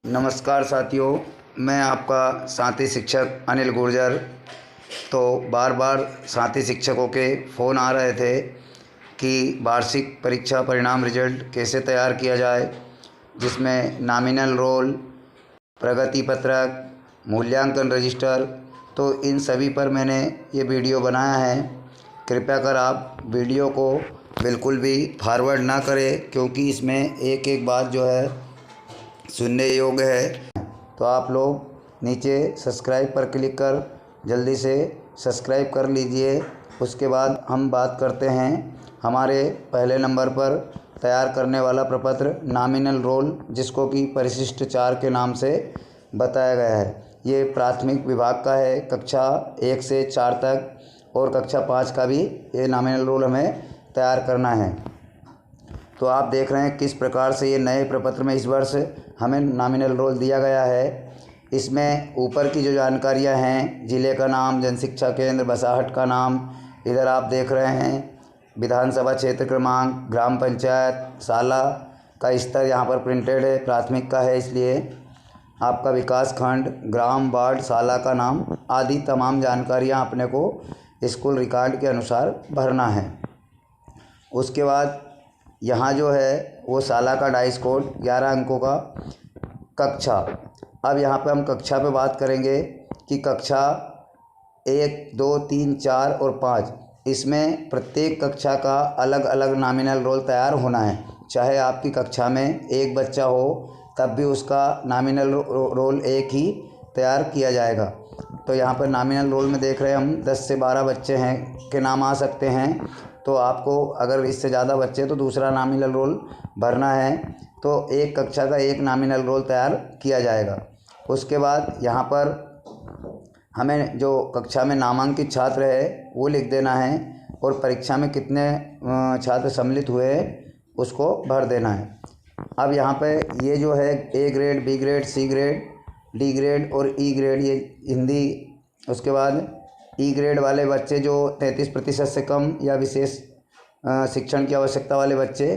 नमस्कार साथियों, मैं आपका साथी शिक्षक अनिल गुर्जर। तो बार बार साथी शिक्षकों के फ़ोन आ रहे थे कि वार्षिक परीक्षा परिणाम रिजल्ट कैसे तैयार किया जाए, जिसमें नॉमिनल रोल, प्रगति पत्रक, मूल्यांकन रजिस्टर। तो इन सभी पर मैंने ये वीडियो बनाया है। कृपया कर आप वीडियो को बिल्कुल भी फॉरवर्ड ना करें, क्योंकि इसमें एक एक बात जो है सुनने योग्य है। तो आप लोग नीचे सब्सक्राइब पर क्लिक कर जल्दी से सब्सक्राइब कर लीजिए। उसके बाद हम बात करते हैं हमारे पहले नंबर पर तैयार करने वाला प्रपत्र नॉमिनल रोल, जिसको कि परिशिष्ट 4 के नाम से बताया गया है। ये प्राथमिक विभाग का है, कक्षा 1 से 4 तक, और कक्षा 5 का भी ये नॉमिनल रोल हमें तैयार करना है। तो आप देख रहे हैं किस प्रकार से ये नए प्रपत्र में इस वर्ष हमें नॉमिनल रोल दिया गया है। इसमें ऊपर की जो जानकारियां हैं, ज़िले का नाम, जनशिक्षा केंद्र बसाहट का नाम, इधर आप देख रहे हैं विधानसभा क्षेत्र क्रमांक, ग्राम पंचायत, शाला का स्तर यहाँ पर प्रिंटेड है, प्राथमिक का है इसलिए आपका विकास खंड, ग्राम, वार्ड, शाला का नाम आदि तमाम जानकारियाँ अपने को स्कूल रिकॉर्ड के अनुसार भरना है। उसके बाद यहाँ जो है वो शाला का डाइस कोड 11 अंकों का। कक्षा, अब यहाँ पे हम कक्षा पे बात करेंगे कि कक्षा 1, 2, 3, 4 और 5, इसमें प्रत्येक कक्षा का अलग अलग नॉमिनल रोल तैयार होना है। चाहे आपकी कक्षा में एक बच्चा हो तब भी उसका नॉमिनल रोल एक ही तैयार किया जाएगा। तो यहाँ पर नॉमिनल रोल में देख रहे हैं हम 10 से 12 बच्चे हैं के नाम आ सकते हैं। तो आपको अगर इससे ज़्यादा बच्चे तो दूसरा नॉमिनल रोल भरना है। तो एक कक्षा का एक नॉमिनल रोल तैयार किया जाएगा। उसके बाद यहाँ पर हमें जो कक्षा में नामांकित छात्र है वो लिख देना है, और परीक्षा में कितने छात्र सम्मिलित हुए उसको भर देना है। अब यहाँ पे ये जो है A grade, B grade, C grade, D grade और ई ग्रेड, ये हिंदी। उसके बाद ई ग्रेड वाले बच्चे जो 33% से कम या विशेष शिक्षण की आवश्यकता वाले बच्चे,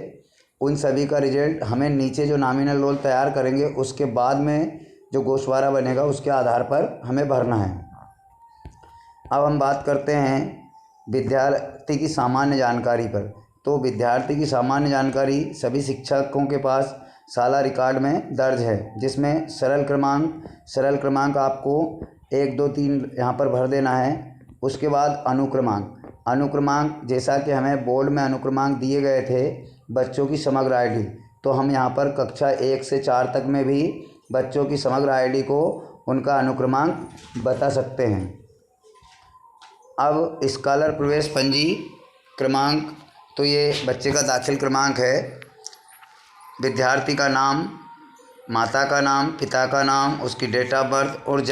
उन सभी का रिजल्ट हमें नीचे जो नॉमिनल रोल तैयार करेंगे उसके बाद में जो गोशवारा बनेगा उसके आधार पर हमें भरना है। अब हम बात करते हैं विद्यार्थी की सामान्य जानकारी पर। तो विद्यार्थी की सामान्य जानकारी सभी शिक्षकों के पास शाला रिकॉर्ड में दर्ज है, जिसमें सरल क्रमांक आपको 1, 2, 3 यहाँ पर भर देना है। उसके बाद अनुक्रमांक जैसा कि हमें बोर्ड में अनुक्रमांक दिए गए थे बच्चों की समग्र आईडी, तो हम यहाँ पर कक्षा 1 से 4 तक में भी बच्चों की समग्र आईडी को उनका अनुक्रमांक बता सकते हैं। अब स्कॉलर प्रवेश पंजी क्रमांक, तो ये बच्चे का दाखिल क्रमांक है। विद्यार्थी का नाम, माता का नाम, पिता का नाम, उसकी डेट ऑफ बर्थ और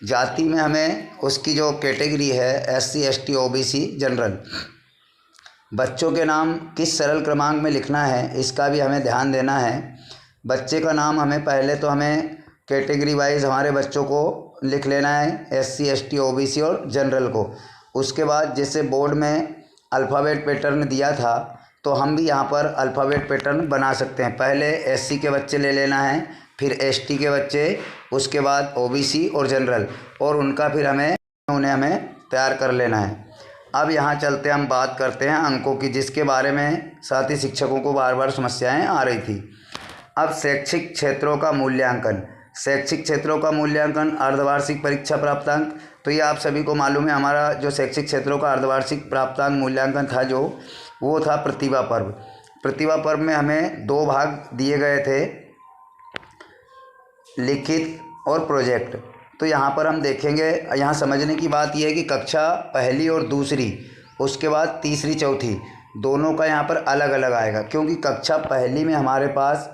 जाति में हमें उसकी जो कैटेगरी है SC, ST, OBC, जनरल। बच्चों के नाम किस सरल क्रमांक में लिखना है इसका भी हमें ध्यान देना है। बच्चे का नाम हमें पहले तो हमें कैटेगरी वाइज हमारे बच्चों को लिख लेना है, SC, ST, OBC और जनरल को। उसके बाद जैसे बोर्ड में अल्फ़ाबेट पैटर्न दिया था तो हम भी यहाँ पर अल्फ़ाबेट पैटर्न बना सकते हैं। पहले SC के बच्चे ले लेना है, फिर ST के बच्चे, उसके बाद OBC और जनरल, और उनका फिर उन्हें हमें तैयार कर लेना है। अब यहाँ चलते हम बात करते हैं अंकों की, जिसके बारे में साथी शिक्षकों को बार बार समस्याएं आ रही थी। अब शैक्षिक क्षेत्रों का मूल्यांकन, अर्धवार्षिक परीक्षा प्राप्तांक। तो ये आप सभी को मालूम है, हमारा जो शैक्षिक क्षेत्रों का अर्धवार्षिक प्राप्तांक मूल्यांकन था वो था प्रतिभा पर्व में हमें 2 भाग दिए गए थे, लिखित और प्रोजेक्ट। तो यहाँ पर हम देखेंगे, यहाँ समझने की बात यह है कि कक्षा पहली और दूसरी, उसके बाद तीसरी चौथी, दोनों का यहाँ पर अलग अलग आएगा, क्योंकि कक्षा पहली में हमारे पास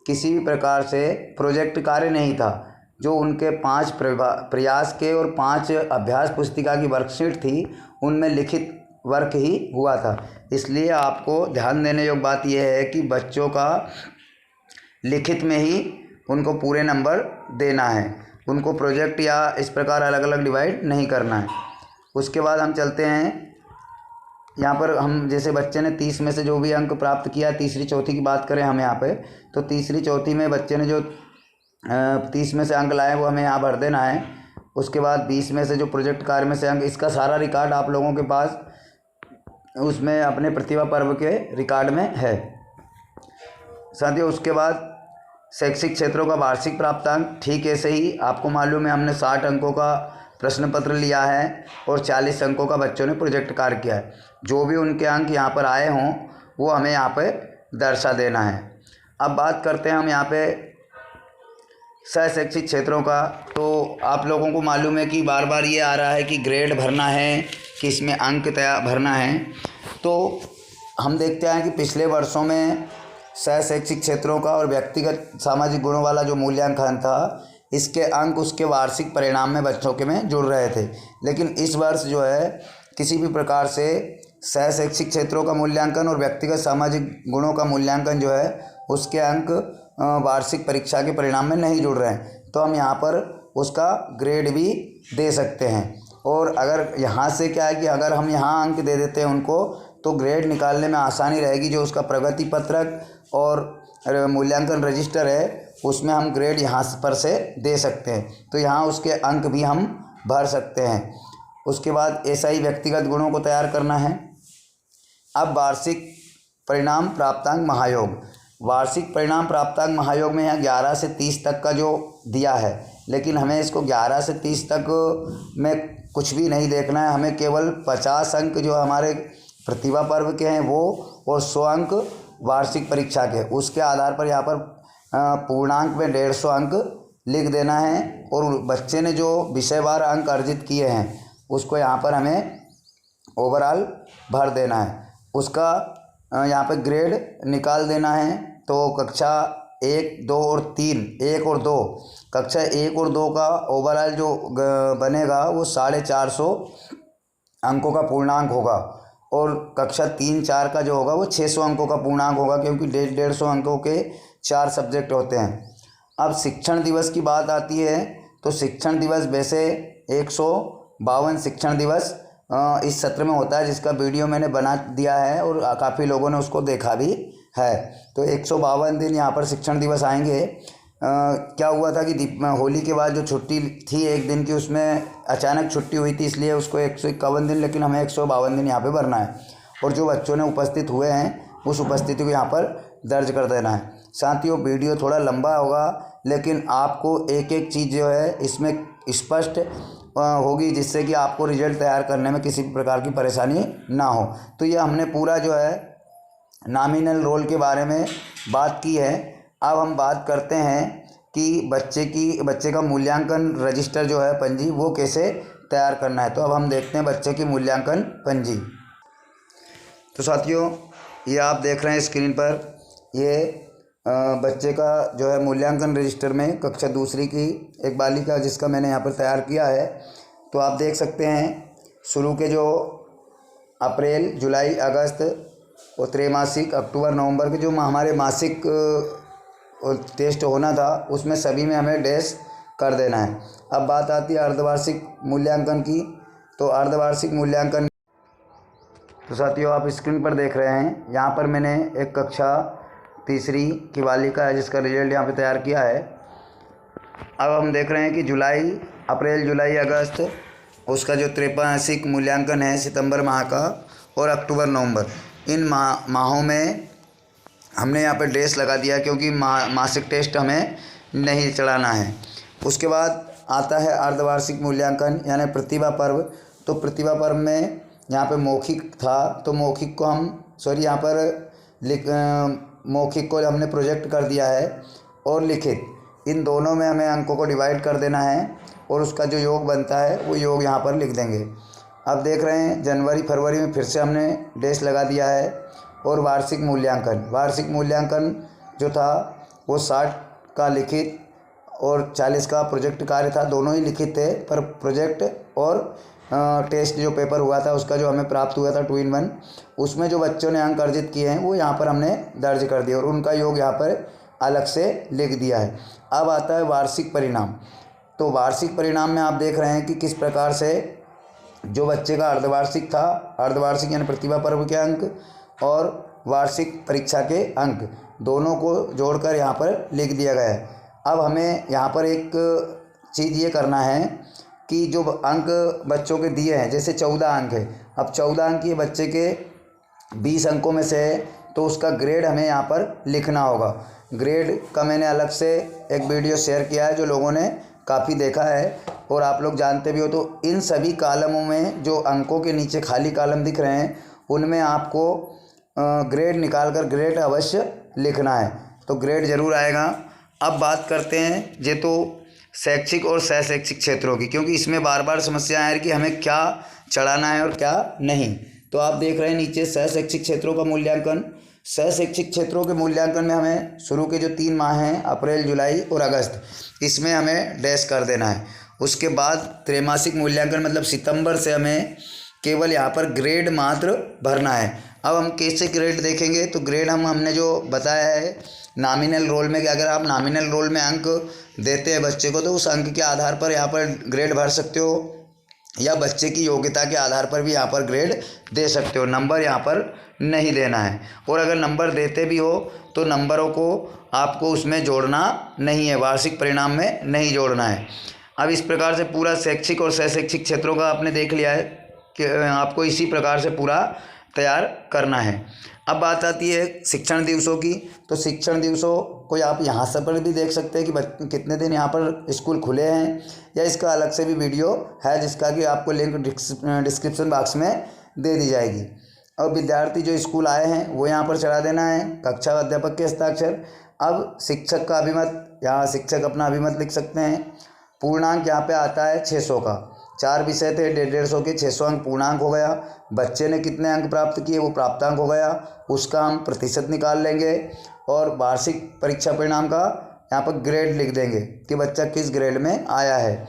किसी भी प्रकार से प्रोजेक्ट कार्य नहीं था। जो उनके 5 प्रयास के और 5 अभ्यास पुस्तिका की वर्कशीट थी, उनमें लिखित वर्क ही हुआ था। इसलिए आपको ध्यान देने योग्य बात यह है कि बच्चों का लिखित में ही उनको पूरे नंबर देना है, उनको प्रोजेक्ट या इस प्रकार अलग अलग डिवाइड नहीं करना है। उसके बाद हम चलते हैं, यहाँ पर हम जैसे बच्चे ने 30 में से जो भी अंक प्राप्त किया, तीसरी चौथी की बात करें हम यहाँ पे, तो तीसरी चौथी में बच्चे ने जो 30 में से अंक लाए वो हमें यहाँ भर देना है। उसके बाद 20 में से जो प्रोजेक्ट कार्य में से अंक, इसका सारा रिकॉर्ड आप लोगों के पास उसमें अपने प्रतिभा पर्व के रिकॉर्ड में है साथियों। उसके बाद शैक्षिक क्षेत्रों का वार्षिक प्राप्तांक, ठीक ऐसे ही आपको मालूम है हमने 60 अंकों का प्रश्न पत्र लिया है और 40 अंकों का बच्चों ने प्रोजेक्ट कार्य किया है। जो भी उनके अंक यहाँ पर आए हों वो हमें यहाँ पे दर्शा देना है। अब बात करते हैं हम यहाँ पे शैक्षिक क्षेत्रों का। तो आप लोगों को मालूम है कि बार बार ये आ रहा है कि ग्रेड भरना है कि इसमें अंक तैयार भरना है। तो हम देखते हैं कि पिछले वर्षों में शैक्षिक क्षेत्रों का और व्यक्तिगत सामाजिक गुणों वाला जो मूल्यांकन था, इसके अंक उसके वार्षिक परिणाम में बच्चों के में जुड़ रहे थे। लेकिन इस वर्ष जो है किसी भी प्रकार से शैक्षिक क्षेत्रों का मूल्यांकन और व्यक्तिगत सामाजिक गुणों का मूल्यांकन जो है उसके अंक वार्षिक परीक्षा के परिणाम में नहीं जुड़ रहे हैं। तो हम यहाँ पर उसका ग्रेड भी दे सकते हैं। और अगर यहाँ से क्या है कि अगर हम यहाँ अंक दे देते हैं उनको तो ग्रेड निकालने में आसानी रहेगी। जो उसका प्रगति पत्रक और मूल्यांकन रजिस्टर है उसमें हम ग्रेड यहाँ पर से दे सकते हैं। तो यहाँ उसके अंक भी हम भर सकते हैं। उसके बाद ऐसा ही व्यक्तिगत गुणों को तैयार करना है। अब वार्षिक परिणाम प्राप्तांक महायोग। वार्षिक परिणाम प्राप्तांक महायोग में यहाँ 11 से 30 तक का जो दिया है, लेकिन हमें इसको 11 से 30 तक में कुछ भी नहीं देखना है। हमें केवल 50 अंक जो हमारे प्रतिभा पर्व के हैं वो और 100 अंक वार्षिक परीक्षा के, उसके आधार पर यहाँ पर पूर्णांक में 150 अंक लिख देना है। और बच्चे ने जो विषयवार अंक अर्जित किए हैं उसको यहाँ पर हमें ओवरऑल भर देना है। उसका यहाँ पर ग्रेड निकाल देना है। तो कक्षा 1, 2 और 3, 1 और 2, कक्षा 1 और 2 का ओवरऑल जो बनेगा वो 450 अंकों का पूर्णांक होगा। और कक्षा 3, 4 का जो होगा वो 600 अंकों का पूर्णांक होगा, क्योंकि 150 अंकों के 4 सब्जेक्ट होते हैं। अब शिक्षण दिवस की बात आती है तो शिक्षण दिवस वैसे 152 शिक्षण दिवस इस सत्र में होता है, जिसका वीडियो मैंने बना दिया है और काफ़ी लोगों ने उसको देखा भी है। तो 152 दिन यहाँ पर शिक्षण दिवस आएंगे। क्या हुआ था कि होली के बाद जो छुट्टी थी 1 दिन की, उसमें अचानक छुट्टी हुई थी, इसलिए उसको 151 दिन, लेकिन हमें 152 दिन यहाँ पे भरना है। और जो बच्चों ने उपस्थित हुए हैं उस उपस्थिति को यहाँ पर दर्ज कर देना है। साथियों वीडियो थोड़ा लंबा होगा, लेकिन आपको एक एक चीज़ जो है इसमें स्पष्ट होगी, जिससे कि आपको रिजल्ट तैयार करने में किसी भी प्रकार की परेशानी ना हो। तो ये हमने पूरा जो है नॉमिनल रोल के बारे में बात की है। अब हम बात करते हैं कि बच्चे का मूल्यांकन रजिस्टर जो है पंजी, वो कैसे तैयार करना है। तो अब हम देखते हैं बच्चे की मूल्यांकन पंजी। तो साथियों ये आप देख रहे हैं स्क्रीन पर, ये बच्चे का जो है मूल्यांकन रजिस्टर में कक्षा 2 की एक बालिका जिसका मैंने यहाँ पर तैयार किया है। तो आप देख सकते हैं शुरू के जो अप्रैल, जुलाई, अगस्त और त्रैमासिक अक्टूबर, नवंबर के जो हमारे मासिक टेस्ट होना था उसमें सभी में हमें डैश कर देना है। अब बात आती है अर्धवार्षिक मूल्यांकन की। तो अर्धवार्षिक मूल्यांकन, तो साथियों आप स्क्रीन पर देख रहे हैं, यहाँ पर मैंने एक कक्षा 3 की बालिका है जिसका रिजल्ट यहाँ पे तैयार किया है। अब हम देख रहे हैं कि अप्रैल, जुलाई, अगस्त उसका जो त्रैमासिक मूल्यांकन है सितंबर माह का, और अक्टूबर, नवंबर, इन माहों में हमने यहाँ पर डैश लगा दिया क्योंकि मासिक टेस्ट हमें नहीं चढ़ाना है। उसके बाद आता है अर्धवार्षिक मूल्यांकन यानी प्रतिभा पर्व। तो प्रतिभा पर्व में यहाँ पे मौखिक था, तो मौखिक को हम यहाँ पर मौखिक को हमने प्रोजेक्ट कर दिया है, और लिखित, इन दोनों में हमें अंकों को डिवाइड कर देना है और उसका जो योग बनता है वो योग यहाँ पर लिख देंगे। अब देख रहे हैं जनवरी, फरवरी में फिर से हमने डैश लगा दिया है। और वार्षिक मूल्यांकन जो था वो 60 का लिखित और 40 का प्रोजेक्ट कार्य था। दोनों ही लिखित थे, पर प्रोजेक्ट और टेस्ट जो पेपर हुआ था उसका जो हमें प्राप्त हुआ था 2 in 1, उसमें जो बच्चों ने अंक अर्जित किए हैं वो यहाँ पर हमने दर्ज कर दिए और उनका योग यहाँ पर अलग से लिख दिया है। अब आता है वार्षिक परिणाम। तो वार्षिक परिणाम में आप देख रहे हैं कि किस प्रकार से जो बच्चे का अर्धवार्षिक था, अर्धवार्षिक यानी प्रतिभा पर्व के अंक और वार्षिक परीक्षा के अंक दोनों को जोड़कर यहाँ पर लिख दिया गया है। अब हमें यहाँ पर एक चीज़ ये करना है कि जो अंक बच्चों के दिए हैं, जैसे 14 अंक है, अब 14 अंक ये बच्चे के 20 अंकों में से है, तो उसका ग्रेड हमें यहाँ पर लिखना होगा। ग्रेड का मैंने अलग से एक वीडियो शेयर किया है जो लोगों ने काफ़ी देखा है और आप लोग जानते भी हो। तो इन सभी कॉलमों में जो अंकों के नीचे खाली कॉलम दिख रहे हैं उनमें आपको ग्रेड निकाल कर ग्रेड अवश्य लिखना है, तो ग्रेड ज़रूर आएगा। अब बात करते हैं ये तो शैक्षिक और सह शैक्षिक क्षेत्रों की, क्योंकि इसमें बार बार समस्या आ रही कि हमें क्या चढ़ाना है और क्या नहीं। तो आप देख रहे हैं नीचे सह शैक्षिक क्षेत्रों का मूल्यांकन। सह शैक्षिक क्षेत्रों के मूल्यांकन में हमें शुरू के जो 3 माह हैं, अप्रैल, जुलाई और अगस्त, इसमें हमें डैश कर देना है। उसके बाद त्रैमासिक मूल्यांकन मतलब सितंबर से हमें केवल यहाँ पर ग्रेड मात्र भरना है। अब हम कैसे ग्रेड देखेंगे, तो ग्रेड हमने जो बताया है नॉमिनल रोल में, कि अगर आप नॉमिनल रोल में अंक देते हैं बच्चे को तो उस अंक के आधार पर यहाँ पर ग्रेड भर सकते हो, या बच्चे की योग्यता के आधार पर भी यहाँ पर ग्रेड दे सकते हो। नंबर यहाँ पर नहीं देना है, और अगर नंबर देते भी हो तो नंबरों को आपको उसमें जोड़ना नहीं है, वार्षिक परिणाम में नहीं जोड़ना है। अब इस प्रकार से पूरा शैक्षिक और सह शैक्षिक क्षेत्रों का आपने देख लिया है कि आपको इसी प्रकार से पूरा तैयार करना है। अब बात आती है शिक्षण दिवसों की। तो शिक्षण दिवसों को आप यहाँ से पर भी देख सकते हैं कि कितने दिन यहाँ पर स्कूल खुले हैं, या इसका अलग से भी वीडियो है जिसका कि आपको लिंक डिस्क्रिप्शन बॉक्स में दे दी जाएगी। और विद्यार्थी जो स्कूल आए हैं वो यहाँ पर चढ़ा देना है, कक्षा अध्यापक के हस्ताक्षर। अब शिक्षक का अभिमत, यहाँ शिक्षक अपना अभिमत लिख सकते हैं। पूर्णांक यहाँ पे आता है 600 का, 4 विषय थे 150 के, 600 अंक पूर्णांक हो गया। बच्चे ने कितने अंक प्राप्त किए वो प्राप्तांक हो गया, उसका हम प्रतिशत निकाल लेंगे। और वार्षिक परीक्षा परिणाम का यहाँ पर ग्रेड लिख देंगे कि बच्चा किस ग्रेड में आया है।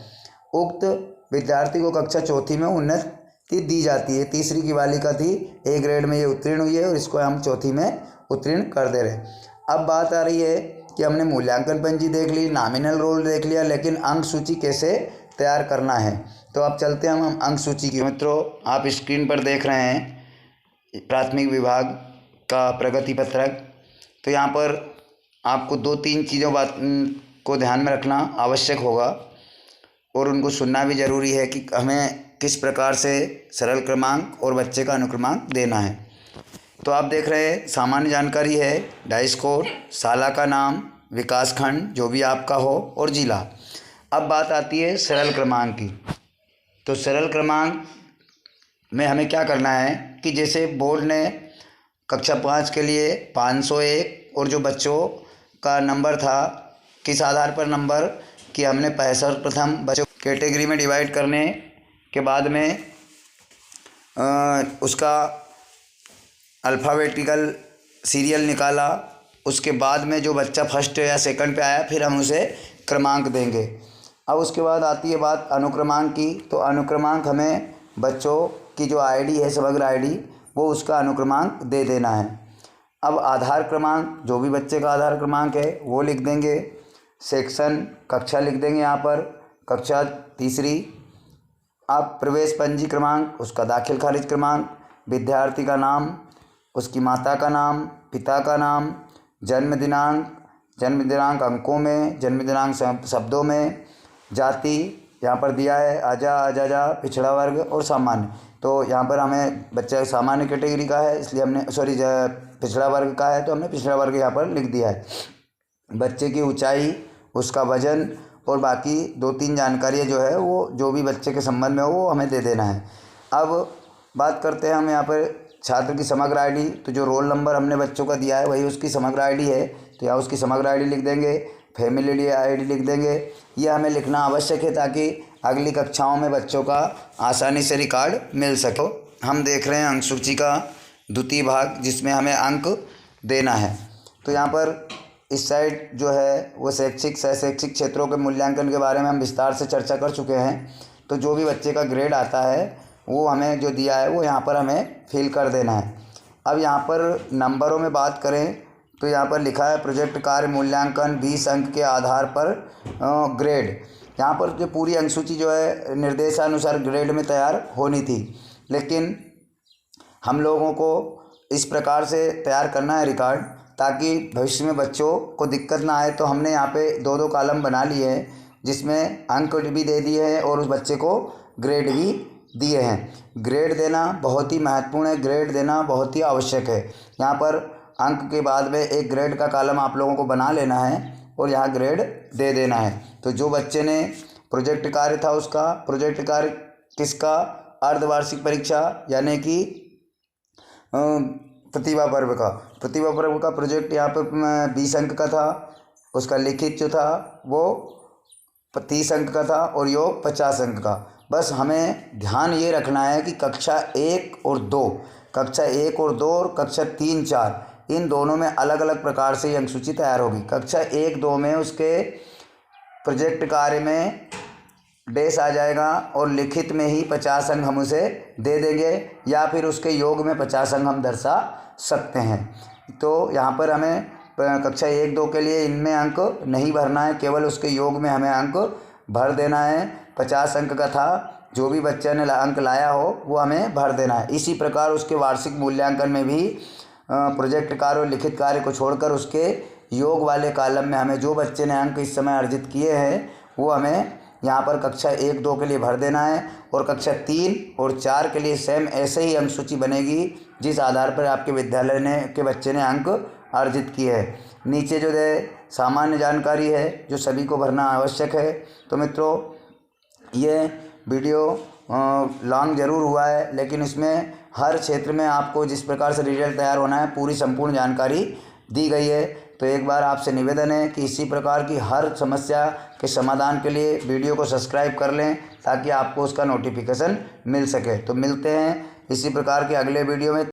उक्त विद्यार्थी को कक्षा चौथी में उन्नति दी जाती है। तीसरी की बालिका थी, ए ग्रेड में ये उत्तीर्ण हुई है और इसको हम चौथी में उत्तीर्ण कर दे रहे हैं। अब बात आ रही है कि हमने मूल्यांकन पंजी देख ली, नॉमिनल रोल देख लिया, लेकिन अंक सूची कैसे तैयार करना है। तो अब चलते हैं हम अंक सूची की। मित्रों, आप स्क्रीन पर देख रहे हैं प्राथमिक विभाग का प्रगति पत्रक। तो यहाँ पर आपको 2-3 चीज़ों को ध्यान में रखना आवश्यक होगा और उनको सुनना भी ज़रूरी है कि हमें किस प्रकार से सरल क्रमांक और बच्चे का अनुक्रमांक देना है। तो आप देख रहे हैं सामान्य जानकारी है, डाइस कोड, शाला का नाम, विकासखंड जो भी आपका हो और जिला। अब बात आती है सरल क्रमांक की। तो सरल क्रमांक में हमें क्या करना है कि जैसे बोर्ड ने कक्षा 5 के लिए 501 और जो बच्चों का नंबर था किस आधार पर नंबर कि हमने 65 प्रथम बच्चों कैटेगरी में डिवाइड करने के बाद में उसका अल्फ़ाबेटिकल सीरियल निकाला। उसके बाद में जो बच्चा फर्स्ट या सेकंड पे आया फिर हम उसे क्रमांक देंगे। अब उसके बाद आती है बात अनुक्रमांक की। तो अनुक्रमांक हमें बच्चों की जो आईडी है, समग्र आईडी, वो उसका अनुक्रमांक दे देना है। अब आधार क्रमांक, जो भी बच्चे का आधार क्रमांक है वो लिख देंगे। सेक्शन, कक्षा लिख देंगे यहाँ पर, कक्षा तीसरी। अब प्रवेश पंजी क्रमांक, उसका दाखिल खारिज क्रमांक, विद्यार्थी का नाम, उसकी माता का नाम, पिता का नाम, जन्म दिनांक अंकों में, जन्म दिनांक शब्दों में, जाति यहाँ पर दिया है आजा, अजाजा, पिछड़ा वर्ग और सामान्य। तो यहाँ पर हमें बच्चा सामान्य कैटेगरी का है इसलिए हमने पिछड़ा वर्ग का है तो हमने पिछड़ा वर्ग यहाँ पर लिख दिया है। बच्चे की ऊंचाई, उसका वजन और बाकी 2-3 जानकारियाँ जो है वो जो भी बच्चे के संबंध में हो वो हमें दे देना है। अब बात करते हैं हम यहाँ पर छात्र की समग्र आईडी। तो जो रोल नंबर हमने बच्चों का दिया है वही उसकी समग्र आईडी है, तो यहाँ उसकी समग्र आईडी लिख देंगे। फैमिली आईडी लिख देंगे। ये हमें लिखना आवश्यक है ताकि अगली कक्षाओं में बच्चों का आसानी से रिकॉर्ड मिल सके। हम देख रहे हैं अंक सूची का द्वितीय भाग जिसमें हमें अंक देना है। तो यहाँ पर इस साइड जो है वो शैक्षिक सह शैक्षिक क्षेत्रों के मूल्यांकन के बारे में हम विस्तार से चर्चा कर चुके हैं। तो जो भी बच्चे का ग्रेड आता है वो हमें जो दिया है वो यहाँ पर हमें फिल कर देना है। अब यहाँ पर नंबरों में बात करें तो यहाँ पर लिखा है प्रोजेक्ट कार्य मूल्यांकन 20 अंक के आधार पर ग्रेड। यहाँ पर जो पूरी अंक सूची जो है निर्देशानुसार ग्रेड में तैयार होनी थी, लेकिन हम लोगों को इस प्रकार से तैयार करना है रिकॉर्ड ताकि भविष्य में बच्चों को दिक्कत ना आए। तो हमने यहाँ पे 2-2 कॉलम बना लिए हैं, जिसमें अंक भी दे दिए हैं और उस बच्चे को ग्रेड भी दिए हैं। ग्रेड देना बहुत ही महत्वपूर्ण है, ग्रेड देना बहुत ही आवश्यक है। यहाँ पर अंक के बाद में एक ग्रेड का कॉलम आप लोगों को बना लेना है और यहाँ ग्रेड दे देना है। तो जो बच्चे ने प्रोजेक्ट कार्य था, उसका प्रोजेक्ट कार्य किसका, अर्धवार्षिक परीक्षा यानी कि प्रतिभा पर्व का प्रोजेक्ट यहाँ पर 20 अंक का था। उसका लिखित जो था वो 30 अंक का था और योग 50 अंक का। बस हमें ध्यान ये रखना है कि कक्षा 1 और 2 और कक्षा 3-4 इन दोनों में अलग अलग प्रकार से अंक सूची तैयार होगी। कक्षा 1-2 में उसके प्रोजेक्ट कार्य में डेस आ जाएगा और लिखित में ही 50 अंक हम उसे दे देंगे, या फिर उसके योग में 50 अंक हम दर्शा सकते हैं। तो यहाँ पर हमें कक्षा 1-2 के लिए इनमें अंक नहीं भरना है, केवल उसके योग में हमें अंक भर देना है। 50 अंक का था, जो भी बच्चे ने अंक लाया हो वो हमें भर देना है। इसी प्रकार उसके वार्षिक मूल्यांकन में भी प्रोजेक्ट कार्य और लिखित कार्य को छोड़कर उसके योग वाले कॉलम में हमें जो बच्चे ने अंक इस समय अर्जित किए हैं वो हमें यहाँ पर कक्षा 1-2 के लिए भर देना है। और कक्षा 3 और 4 के लिए सेम ऐसे ही अंक सूची बनेगी जिस आधार पर आपके विद्यालय के बच्चे ने अंक अर्जित किए हैं। नीचे जो है सामान्य जानकारी है जो सभी को भरना आवश्यक है। तो मित्रों, ये वीडियो लॉन्ग ज़रूर हुआ है, लेकिन इसमें हर क्षेत्र में आपको जिस प्रकार से रिजल्ट तैयार होना है पूरी संपूर्ण जानकारी दी गई है। तो एक बार आपसे निवेदन है कि इसी प्रकार की हर समस्या के समाधान के लिए वीडियो को सब्सक्राइब कर लें, ताकि आपको उसका नोटिफिकेशन मिल सके। तो मिलते हैं इसी प्रकार के अगले वीडियो में।